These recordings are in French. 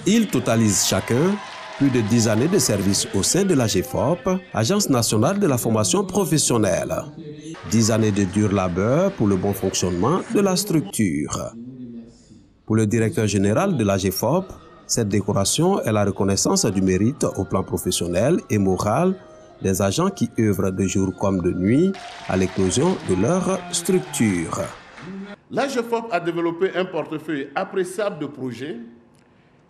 Ils totalisent chacun plus de 10 années de service au sein de l'AGEFOP, Agence nationale de la formation professionnelle. 10 années de dur labeur pour le bon fonctionnement de la structure. Pour le directeur général de l'AGEFOP, cette décoration est la reconnaissance du mérite au plan professionnel et moral des agents qui œuvrent de jour comme de nuit à l'éclosion de leur structure. L'AGEFOP a développé un portefeuille appréciable de projets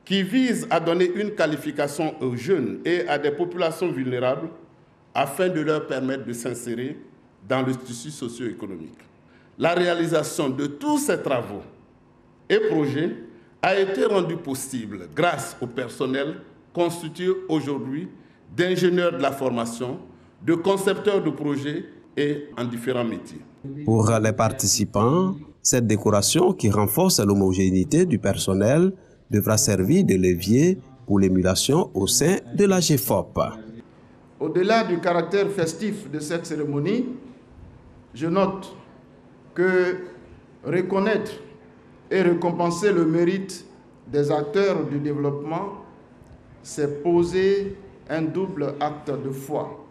qui vise à donner une qualification aux jeunes et à des populations vulnérables afin de leur permettre de s'insérer dans le tissu socio-économique. La réalisation de tous ces travaux et projets a été rendue possible grâce au personnel constitué aujourd'hui d'ingénieurs de la formation, de concepteurs de projets et en différents métiers. Pour les participants, cette décoration qui renforce l'homogénéité du personnel devra servir de levier pour l'émulation au sein de l'AGEFOP. Au-delà du caractère festif de cette cérémonie, je note que reconnaître et récompenser le mérite des acteurs du développement, c'est poser un double acte de foi.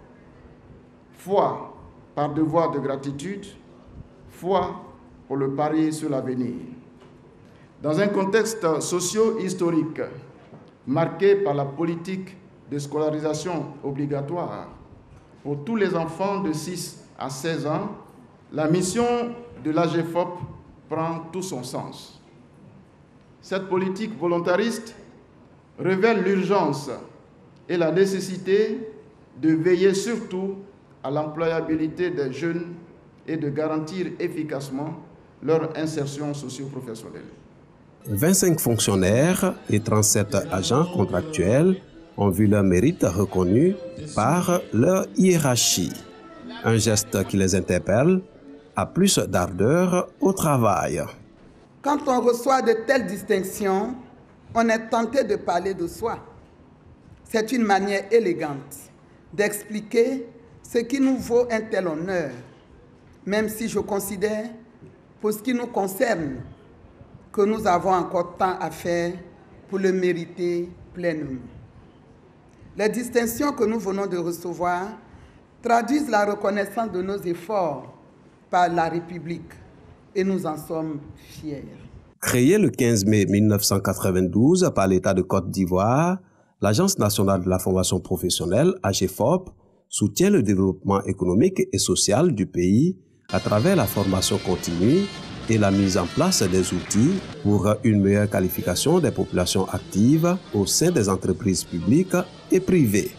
Foi par devoir de gratitude, foi pour le pari sur l'avenir. Dans un contexte socio-historique marqué par la politique de scolarisation obligatoire pour tous les enfants de 6 à 16 ans, la mission de l'AGEFOP prend tout son sens. Cette politique volontariste révèle l'urgence et la nécessité de veiller surtout à l'employabilité des jeunes et de garantir efficacement leur insertion socio-professionnelle. 25 fonctionnaires et 37 agents contractuels ont vu leur mérite reconnu par leur hiérarchie. Un geste qui les interpelle à plus d'ardeur au travail. Quand on reçoit de telles distinctions, on est tenté de parler de soi. C'est une manière élégante d'expliquer ce qui nous vaut un tel honneur, même si je considère, pour ce qui nous concerne, que nous avons encore tant à faire pour le mériter pleinement. Les distinctions que nous venons de recevoir traduisent la reconnaissance de nos efforts par la République et nous en sommes fiers. Créée le 15 mai 1992 par l'État de Côte d'Ivoire, l'Agence nationale de la formation professionnelle, AGEFOP, soutient le développement économique et social du pays à travers la formation continue et la mise en place des outils pour une meilleure qualification des populations actives au sein des entreprises publiques et privées.